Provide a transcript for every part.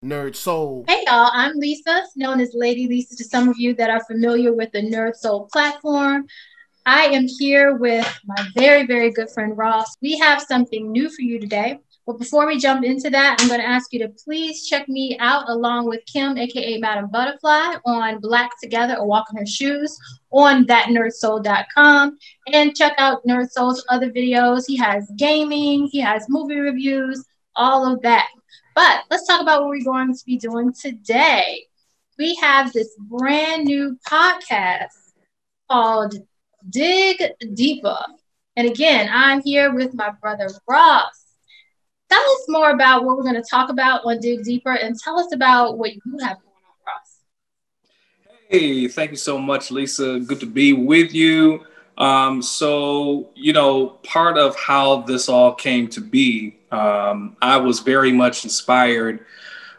NERDSoul. Hey y'all, I'm Lisa, known as Lady Lisa to some of you that are familiar with the NERDSoul platform. I am here with my very, very good friend Ross. We have something new for you today. But before we jump into that, I'm going to ask you to please check me out along with Kim, aka Madam Butterfly, on Black Together or Walk in Her Shoes on ThatNERDSoul.com. And check out NERDSoul's other videos. He has gaming, he has movie reviews, all of that. But let's talk about what we're going to be doing today. We have this brand new podcast called DigDeeper. And again, I'm here with my brother Ross. Tell us more about what we're going to talk about on DigDeeper and tell us about what you have going on, Ross. Hey, thank you so much, Lisa. Good to be with you. Part of how this all came to be, I was very much inspired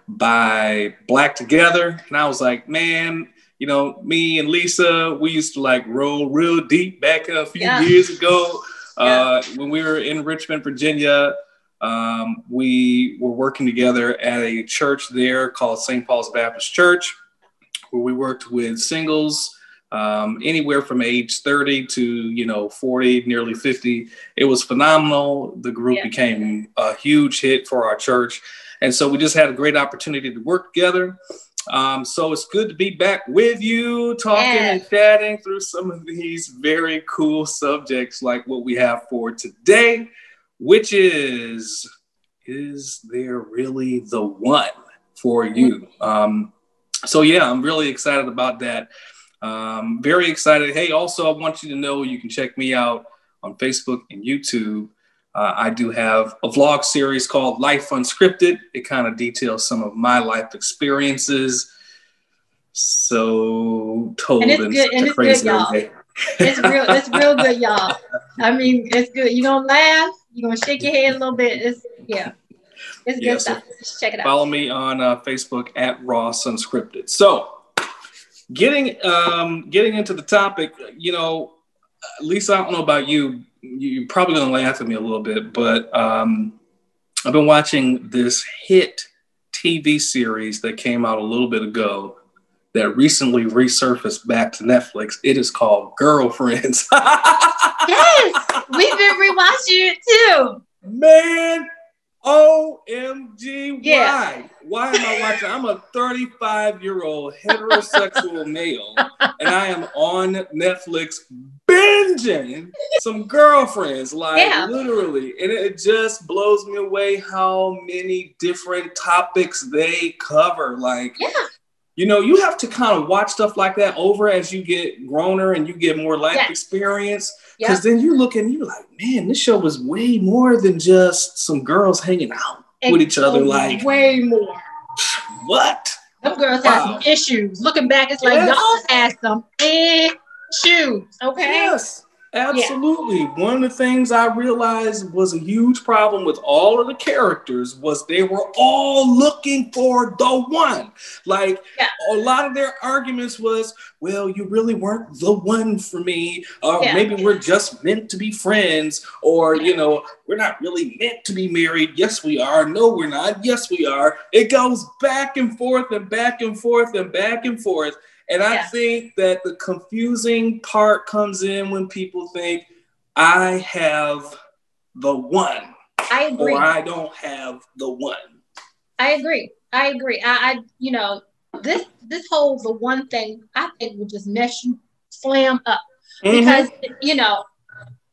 by Black Together. And I was like, man, me and Lisa, we used to like roll real deep back a few years ago when we were in Richmond, Virginia. We were working together at a church there called St. Paul's Baptist Church, where we worked with singles, anywhere from age 30 to, 40, nearly 50. It was phenomenal. The group became a huge hit for our church. And so we just had a great opportunity to work together. So it's good to be back with you, talking and chatting through some of these very cool subjects like what we have for today, which is there really the one for you? I'm really excited about that. Very excited. Hey, also, I want you to know you can check me out on Facebook and YouTube. I do have a vlog series called Life Unscripted. It kind of details some of my life experiences. So told and it's crazy, y'all. It's real good, y'all. I mean, it's good. You're gonna laugh, you're gonna shake your head a little bit. It's good stuff. Just check it out. Follow me on Facebook at Ross Unscripted. So getting into the topic, Lisa, I don't know about you. You're probably gonna laugh at me a little bit, but I've been watching this hit TV series that came out a little bit ago that recently resurfaced back to Netflix. It is called Girlfriends. Yes, we've been rewatching it too. Man, OMG, why am I watching? I'm a 35-year-old heterosexual male, and I am on Netflix binging some Girlfriends, literally. And it just blows me away how many different topics they cover. You have to kind of watch stuff like that over as you get growner and you get more life experience. Because then you look and you're like, man, this show was way more than just some girls hanging out with each other. Way more. What? Them girls have some issues. Looking back, it's like y'all had some issues. Okay. Yes. Absolutely. Yeah. One of the things I realized was a huge problem with all of the characters was they were all looking for the one. A lot of their arguments was, well, you really weren't the one for me. Or maybe we're just meant to be friends. Or, we're not really meant to be married. Yes, we are. No, we're not. Yes, we are. It goes back and forth and back and forth and back and forth. And I think that the confusing part comes in when people think I have the one. I agree. Or I don't have the one. I agree. This whole the one thing I think would just mess you slam up. Because,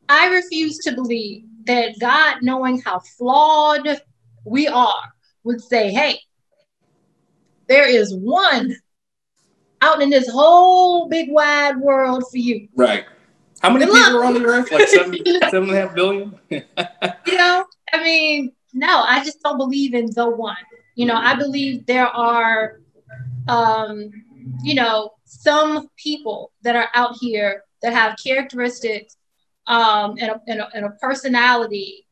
I refuse to believe that God, knowing how flawed we are, would say, hey, there is one out in this whole big wide world for you. Right. How many people are on the earth? Like 7.5 billion? No, I just don't believe in the one. I believe there are, some people that are out here that have characteristics and a personality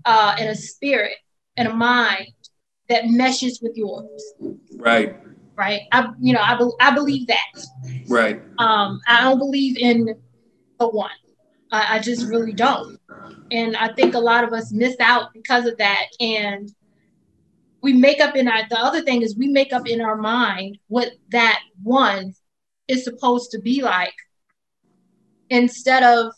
and a spirit and a mind that meshes with yours. Right. Right. I believe that. Right. I don't believe in the one. I just really don't. And I think a lot of us miss out because of that. And we make up the other thing is we make up in our mind what that one is supposed to be like, instead of,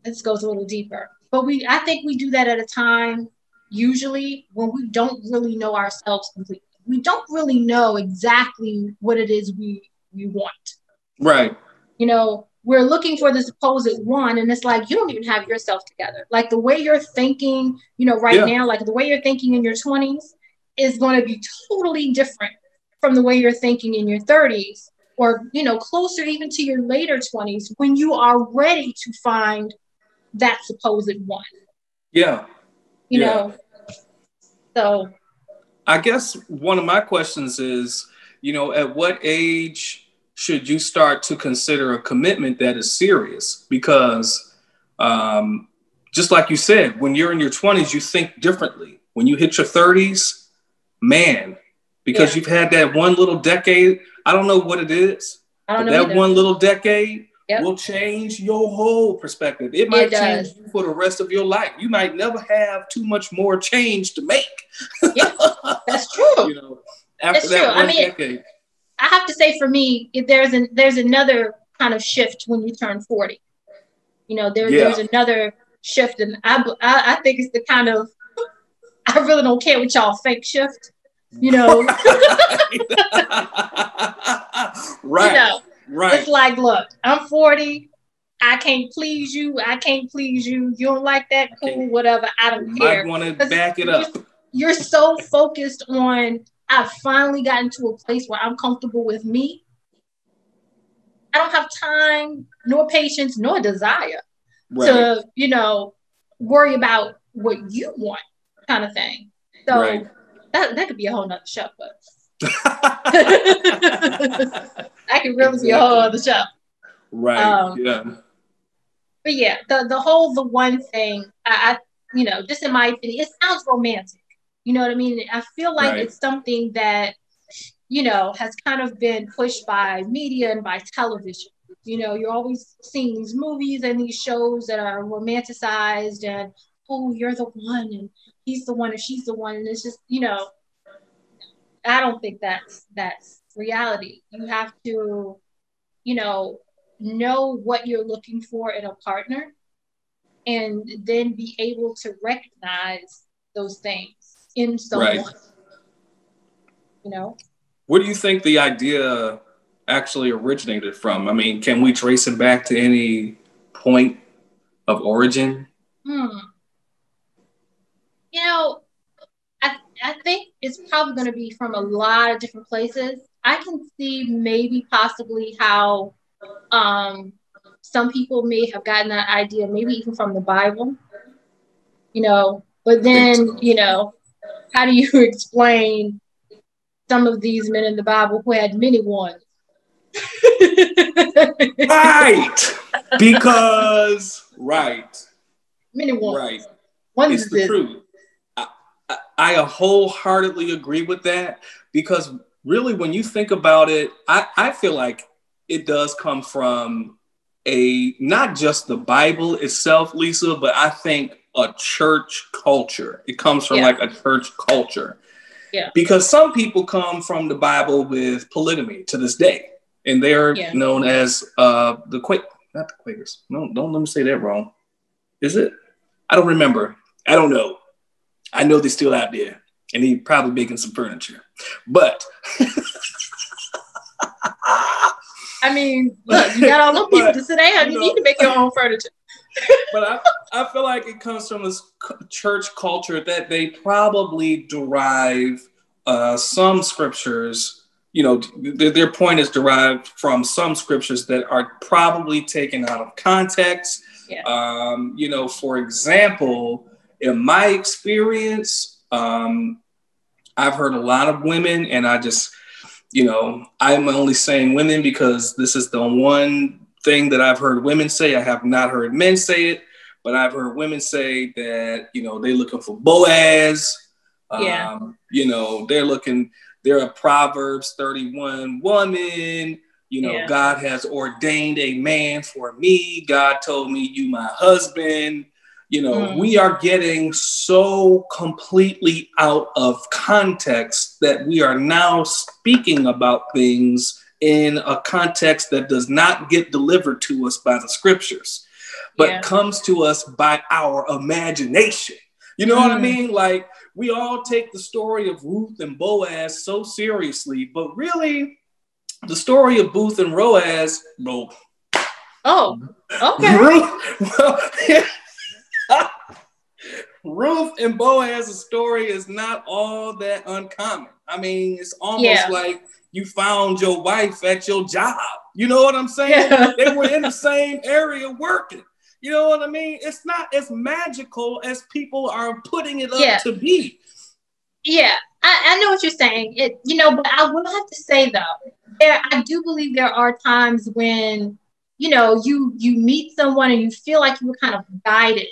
this goes a little deeper, but I think we do that at a time usually when we don't really know ourselves completely. We don't really know exactly what it is we want. Right. You know, we're looking for the supposed one, and it's like, you don't even have yourself together. Like the way you're thinking, you know, right now, like the way you're thinking in your 20s is going to be totally different from the way you're thinking in your 30s, or, you know, closer even to your later 20s, when you are ready to find that supposed one. Yeah. You know, so I guess one of my questions is, you know, at what age should you start to consider a commitment that is serious? Because just like you said, when you're in your 20s, you think differently. When you hit your 30s, man, because you've had that one little decade, I don't know what it is, but that one little decade will change your whole perspective. It might change you for the rest of your life. You might never have too much more change to make. Yeah, that's true. You know, after that one decade. I have to say, for me, there's another kind of shift when you turn 40. You know, there's another shift, and I think it's the kind of, I really don't care what y'all fake shift. You know, right? You know, right. It's like, look, I'm 40. I can't please you. You don't like that? Cool, whatever. I don't care. Might want to back it up. You're so focused on, I've finally gotten to a place where I'm comfortable with me. I don't have time, nor patience, nor desire to, you know, worry about what you want, kind of thing. So that could be a whole nother show, but that could really be a whole other show. Right. But yeah, the one thing, I you know, just in my opinion, it sounds romantic. You know what I mean? I feel like it's something that, you know, has kind of been pushed by media and by television. You know, you're always seeing these movies and these shows that are romanticized, and, oh, you're the one, and he's the one, or she's the one. And it's just, you know, I don't think that's reality. You have to, you know what you're looking for in a partner, and then be able to recognize those things in someone. You know? Where do you think the idea actually originated from? I mean, can we trace it back to any point of origin? You know, I think it's probably going to be from a lot of different places. I can see maybe possibly how some people may have gotten that idea, maybe even from the Bible, you know, but then, you know, how do you explain some of these men in the Bible who had many ones? Right. Because, many ones. Right. It's the truth. I wholeheartedly agree with that, because really, when you think about it, I feel like it does come from not just the Bible itself, Lisa, but I think a church culture. It comes from like a church culture. Yeah. Because some people come from the Bible with polygamy to this day, and they're known as not the Quakers. No, don't let me say that wrong. Is it? I don't remember. I don't know. I know they're still out there, and they're probably making some furniture. But I mean, look, you got all those people to sit down. You need to make your own furniture. But I feel like it comes from this church culture that they probably derive some scriptures. You know, their point is derived from some scriptures that are probably taken out of context. Yeah. You know, for example, in my experience, I've heard a lot of women, and I just, you know, I'm only saying women because this is the one thing that I've heard women say. I have not heard men say it, but I've heard women say that, you know, they're looking for Boaz. You know, they're a Proverbs 31 woman. You know, God has ordained a man for me. God told me, you my husband. we are getting so completely out of context that we are now speaking about things in a context that does not get delivered to us by the scriptures, but comes to us by our imagination. You know what I mean? Like, we all take the story of Ruth and Boaz so seriously, but really, the story of Ruth and Boaz, oh, okay. Ruth and Boaz's story is not all that uncommon. I mean, it's almost like you found your wife at your job. You know what I'm saying? Yeah. They were in the same area working. You know what I mean? It's not as magical as people are putting it up to be. Yeah, I know what you're saying. But I will have to say though, I do believe there are times when, you meet someone and you feel like you were kind of guided,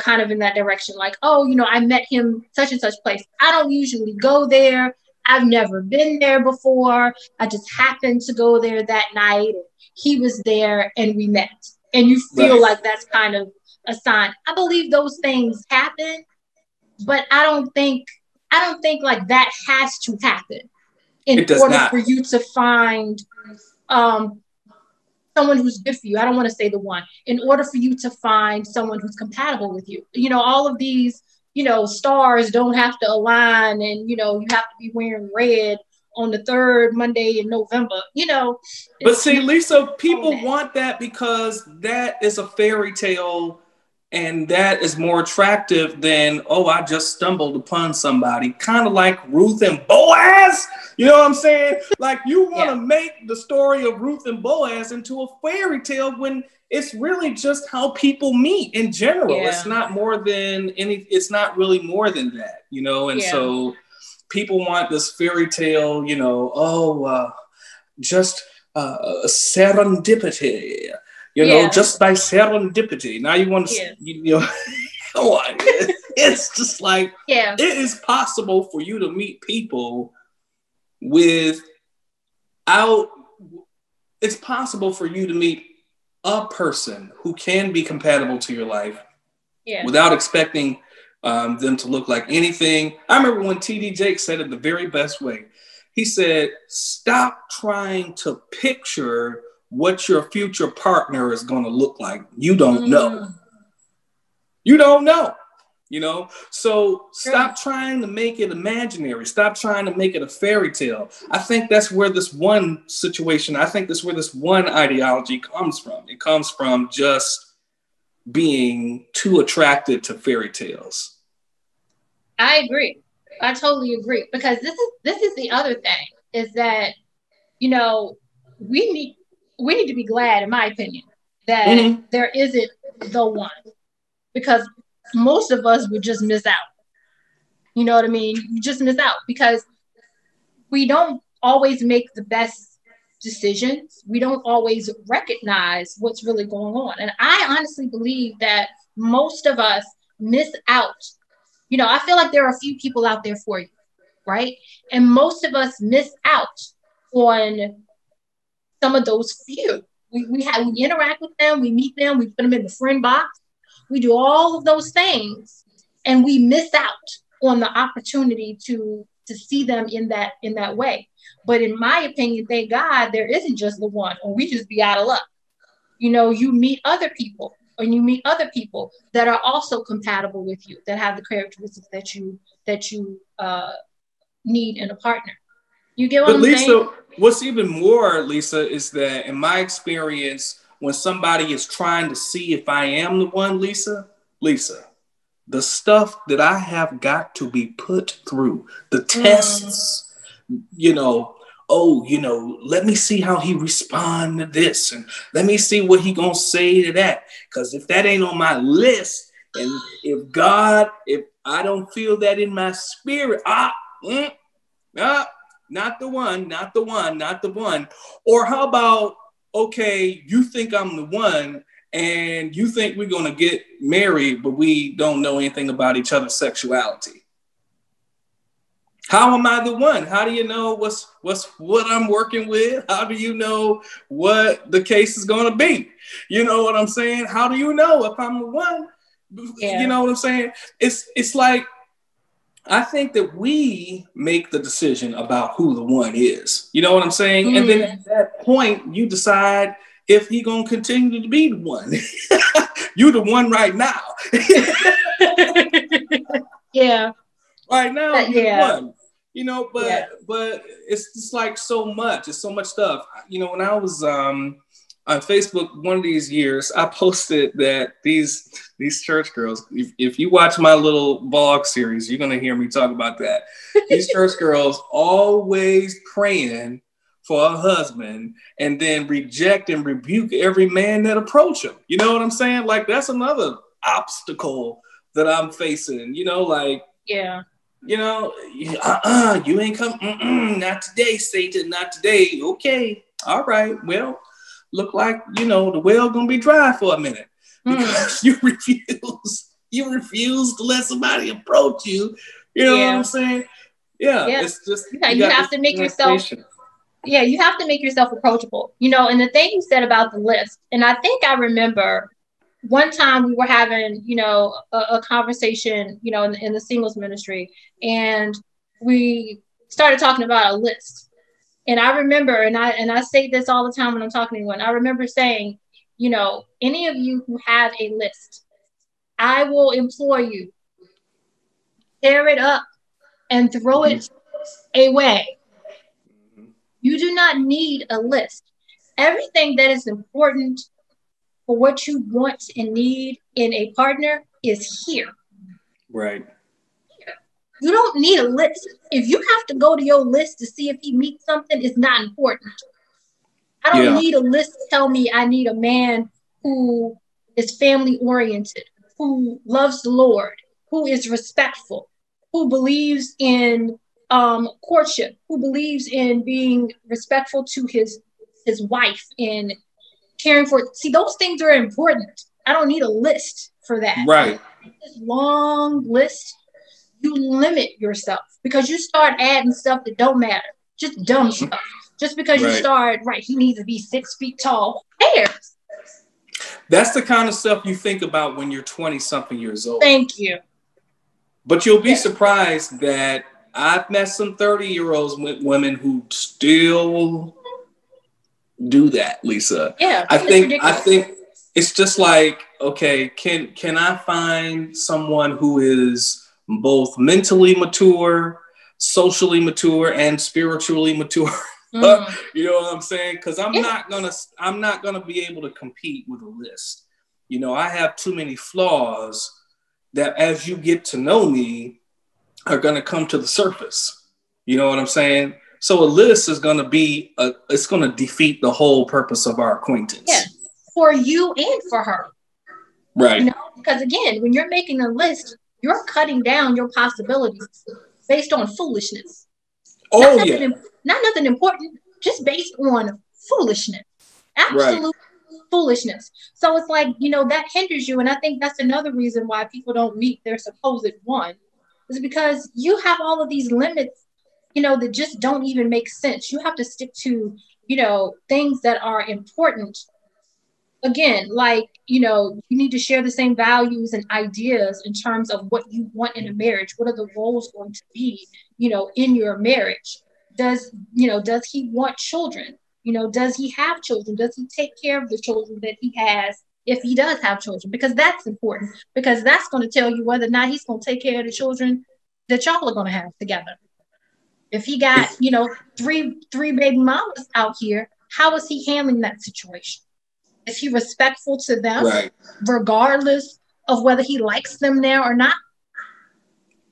kind of in that direction. Like, oh, I met him such and such place. I don't usually go there. I've never been there before. I just happened to go there that night. He was there and we met. And you feel like that's kind of a sign. I believe those things happen, but I don't think like that has to happen in order for you to find someone who's good for you. I don't want to say the one. In order for you to find someone who's compatible with you. All of these, stars don't have to align, and you have to be wearing red on the third Monday in November, But see, Lisa, people want that because that is a fairy tale, and that is more attractive than, oh, I just stumbled upon somebody. Kind of like Ruth and Boaz. You know what I'm saying? Like, you want to make the story of Ruth and Boaz into a fairy tale when it's really just how people meet in general. Yeah. It's not more than it's not really more than that, and so people want this fairy tale, just serendipity, just by serendipity. Now you want to, come on. It's just like, it is possible for you to meet people it's possible for you to meet a person who can be compatible to your life without expecting them to look like anything. I remember when T.D. Jakes said it the very best way. He said, stop trying to picture what your future partner is going to look like. You don't know. You don't know. So stop trying to make it imaginary. Stop trying to make it a fairy tale. I think that's where this one ideology comes from. It comes from just being too attracted to fairy tales. I agree. I totally agree, because this is the other thing, is that we need to be glad, in my opinion, that there isn't the one, because most of us would just miss out. You know what I mean? You just miss out because we don't always make the best decisions. We don't always recognize what's really going on. And I honestly believe that most of us miss out. I feel like there are a few people out there for you, right? And most of us miss out on some of those few. We interact with them, we meet them, we put them in the friend box. We do all of those things, and we miss out on the opportunity to see them in that way. But in my opinion, thank God, there isn't just the one, or we just be out of luck. You meet other people, or you meet other people that are also compatible with you, that have the characteristics that you need in a partner. You get what I'm saying? What's even more, Lisa, is that in my experience, when somebody is trying to see if I am the one, Lisa, the stuff that I have got to be put through, the tests, let me see how he respond to this, and let me see what he gonna say to that. Because if that ain't on my list, and if I don't feel that in my spirit, not the one. Or how about, okay, you think I'm the one, and you think we're going to get married, but we don't know anything about each other's sexuality. How am I the one? How do you know what I'm working with? How do you know what the case is going to be? You know what I'm saying? How do you know if I'm the one? You know what I'm saying? It's like, I think that we make the decision about who the one is. You know what I'm saying? And then at that point, you decide if he gonna continue to be the one. You the one right now. Yeah. Right now, you're the one. You know, but it's just like so much. It's so much stuff. You know, when I was on Facebook one of these years, I posted that these church girls, if you watch my little vlog series, you're gonna hear me talk about that. These church girls always praying for a husband and then reject and rebuke every man that approach them. You know what I'm saying? Like, that's another obstacle that I'm facing. You know, like, you know, you ain't come, not today, Satan, not today. Okay, all right, well, look like, you know, the well gonna be dry for a minute because you refuse to let somebody approach you. You know what I'm saying? Yeah. It's just, you have to make yourself, you have to make yourself approachable, you know. And the thing you said about the list, and I think I remember one time we were having, you know, a conversation, you know, in the singles ministry, and we started talking about a list. And I remember, and I say this all the time when I'm talking to anyone, I remember saying, you know, any of you who have a list, I will implore you, tear it up and throw it away. You do not need a list. Everything that is important for what you want and need in a partner is here. Right. You don't need a list. If you have to go to your list to see if he meets something, it's not important. I don't need a list to tell me I need a man who is family oriented, who loves the Lord, who is respectful, who believes in courtship, who believes in being respectful to his wife and caring for it. See, those things are important. I don't need a list for that. Right. This long list, you limit yourself because you start adding stuff that don't matter, just dumb stuff. Just because you start, he needs to be 6 feet tall. Who cares? That's the kind of stuff you think about when you're 20-something years old. Thank you. But you'll be surprised that I've met some 30-year-old women who still do that, Lisa. Yeah, I think it's just like, okay, can I find someone who is both mentally mature, socially mature, and spiritually mature? You know what I'm saying? Because I'm not gonna be able to compete with a list. You know, I have too many flaws that, as you get to know me, are gonna come to the surface. You know what I'm saying? So a list is gonna be it's gonna defeat the whole purpose of our acquaintance. Yeah, for you and for her. Right. You know, because again, when you're making a list, you're cutting down your possibilities based on foolishness. Not nothing important, just based on foolishness. Absolute foolishness. So it's like, you know, that hinders you. And I think that's another reason why people don't meet their supposed one, is because you have all of these limits, you know, that just don't even make sense. You have to stick to, you know, things that are important. Again, like, you know, you need to share the same values and ideas in terms of what you want in a marriage. What are the roles going to be, you know, in your marriage? Does he want children? You know, does he have children? Does he take care of the children that he has if he does have children? Because that's important, because that's going to tell you whether or not he's going to take care of the children that y'all are going to have together. If he got, you know, three baby mamas out here, how is he handling that situation? Is he respectful to them, regardless of whether he likes them there or not?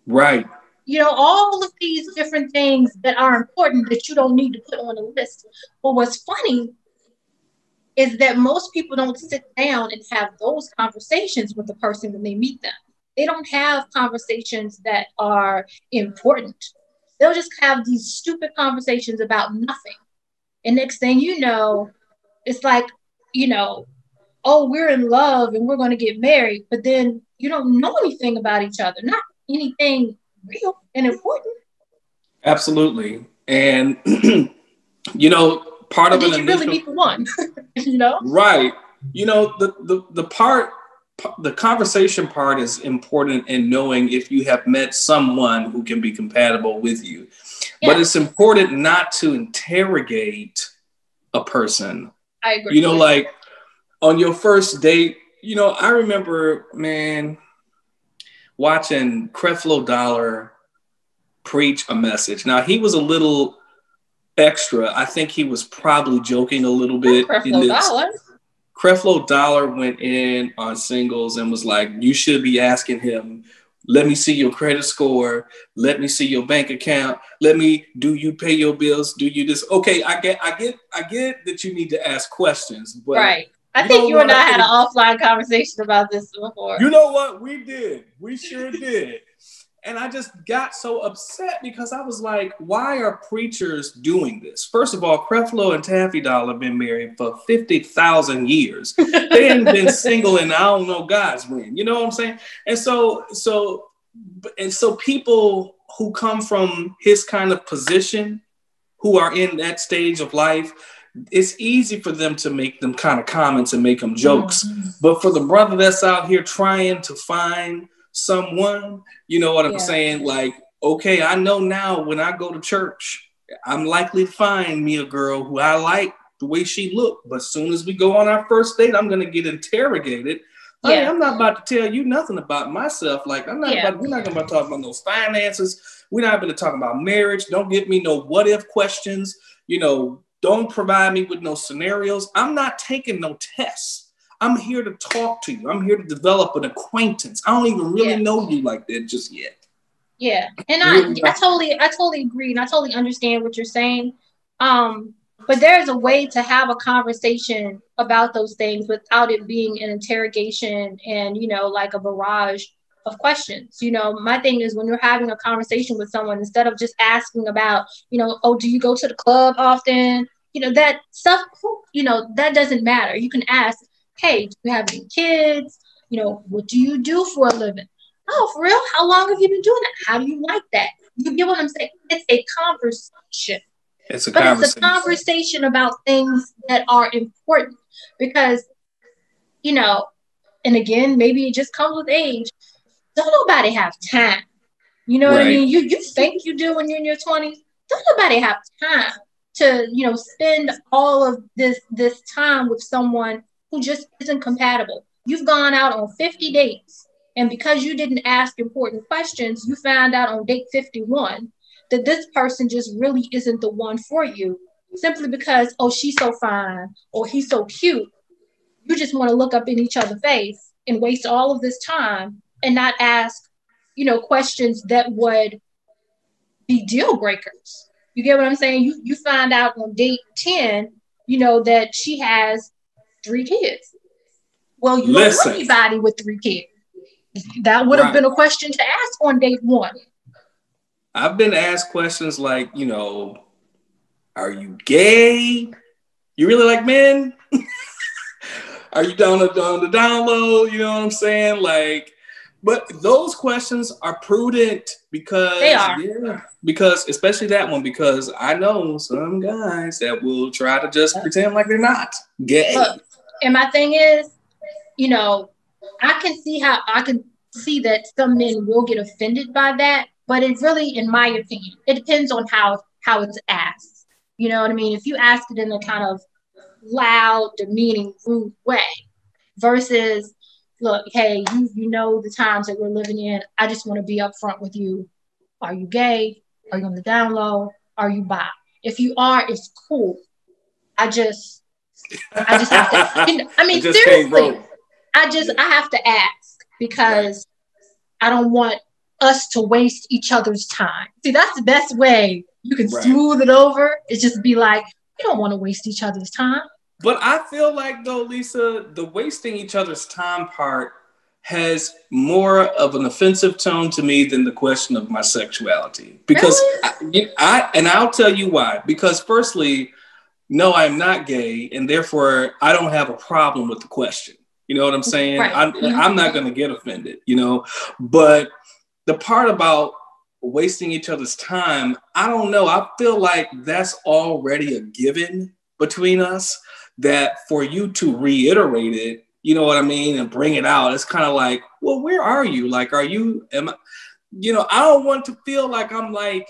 Right. You know, all of these different things that are important that you don't need to put on a list. But what's funny is that most people don't sit down and have those conversations with the person when they meet them. They don't have conversations that are important. They'll just have these stupid conversations about nothing. And next thing you know, it's like, you know, oh, we're in love and we're going to get married, but then you don't know anything about each other, not anything real and important. Absolutely. And, you know, part of it. Did you really meet the one? You know? Right. You know, the part the conversation part is important in knowing if you have met someone who can be compatible with you. Yeah. But it's important not to interrogate a person. I agree. You know, like on your first date, you know, I remember, man, watching Creflo Dollar preach a message. Now, he was a little extra. I think he was probably joking a little bit. Creflo Dollar went in on singles and was like, you should be asking him, let me see your credit score. Let me see your bank account. Do you pay your bills? Do you this? Okay, I get that you need to ask questions. But right. I think you and I had an offline conversation about this before. You know what? We did. We sure did. And I just got so upset because I was like, why are preachers doing this? First of all, Creflo and Taffy Doll have been married for 50,000 years. They ain't been single in I don't know God's when. You know what I'm saying? And so people who come from his kind of position, who are in that stage of life, it's easy for them to make them kind of comments and make them jokes. Mm-hmm. But for the brother that's out here trying to find someone, you know what I'm saying? Like, okay, I know now when I go to church, I'm likely to find me a girl who I like the way she looked. But as soon as we go on our first date, I'm going to get interrogated. Yeah. I mean, I'm not about to tell you nothing about myself. Like, we're not going to talk about those finances. We're not going to talk about marriage. Don't give me no what if questions. You know, don't provide me with no scenarios. I'm not taking no tests. I'm here to talk to you. I'm here to develop an acquaintance. I don't even really know you like that just yet. Yeah. And I totally agree. And I totally understand what you're saying. But there's a way to have a conversation about those things without it being an interrogation and, you know, like a barrage of questions. You know, my thing is when you're having a conversation with someone, instead of just asking about, you know, oh, do you go to the club often? You know, that stuff, you know, that doesn't matter. You can ask, hey, do you have any kids? You know, what do you do for a living? Oh, for real? How long have you been doing that? How do you like that? You get what I'm saying? It's a conversation. It's a conversation about things that are important because, you know, and again, maybe it just comes with age. Don't nobody have time. You know what I mean? You think you do when you're in your 20s. Don't nobody have time to, you know, spend all of this time with someone who just isn't compatible. You've gone out on 50 dates, and because you didn't ask important questions, you found out on date 51 that this person just really isn't the one for you, simply because, oh, she's so fine, or he's so cute. You just want to look up in each other's face and waste all of this time and not ask, you know, questions that would be deal breakers. You get what I'm saying? You find out on date 10, you know, that she has 3 kids. Well, you don't know anybody with 3 kids. That would have been a question to ask on date 1. I've been asked questions like, you know, are you gay? You really like men? Are you down the download? You know what I'm saying? Like, but those questions are prudent because they are. Yeah, because especially that one, because I know some guys that will try to just pretend like they're not gay. Look, and my thing is, you know, I can see that some men will get offended by that, but it really, in my opinion, it depends on how it's asked. You know what I mean? If you ask it in a kind of loud, demeaning, rude way versus, look, hey, you know the times that we're living in. I just want to be upfront with you. Are you gay? Are you on the down low? Are you bi? If you are, it's cool. I just have to. You know, I mean, seriously, I have to ask because I don't want us to waste each other's time. See, that's the best way you can smooth it over. Is just be like, we don't want to waste each other's time. But I feel like, though, Lisa, the wasting each other's time part has more of an offensive tone to me than the question of my sexuality. Because really? I'll tell you why. Because firstly, no, I'm not gay, and therefore I don't have a problem with the question. You know what I'm saying? Right. I'm not going to get offended, you know. But the part about wasting each other's time, I don't know. I feel like that's already a given between us, that for you to reiterate it you know what I mean, and bring it out. It's kind of like, well, where are you? Like, I don't want to feel like I'm like,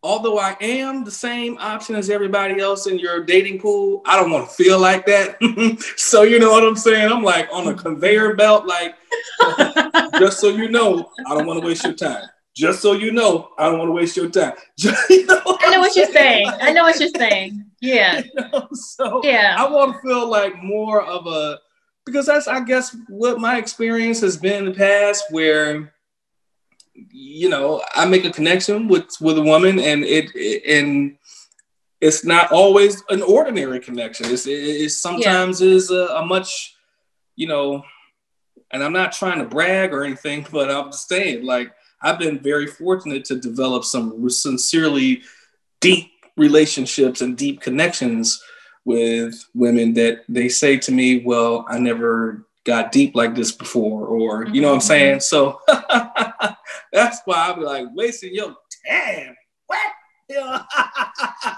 although I am the same option as everybody else in your dating pool, I don't want to feel like that. So you know what I'm saying? I'm like on a conveyor belt, like, just so you know, I don't want to waste your time. Just so you know, I don't want to waste your time. I know what you're saying. I know what you're saying. Yeah. So yeah. I want to feel like more of a, because that's, I guess, what my experience has been in the past, where, you know, I make a connection with a woman, and it's not always an ordinary connection. It sometimes is a much, you know, and I'm not trying to brag or anything, but I'm just saying, like, I've been very fortunate to develop some sincerely deep relationships and deep connections with women that they say to me, well, I never got deep like this before, or, you know what I'm saying? So that's why I'll be like, wasting your time. What?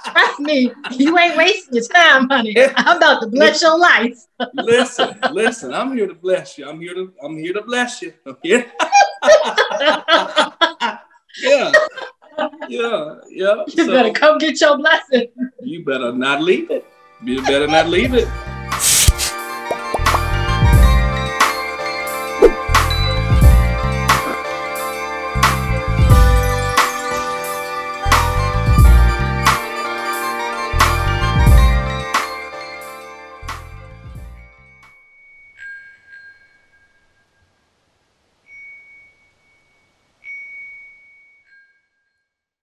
Trust me, you ain't wasting your time, honey. I'm about to bless your life. listen, I'm here to bless you. I'm here to bless you. Yeah. Yeah. You better come get your blessing. You better not leave it. You better not leave it.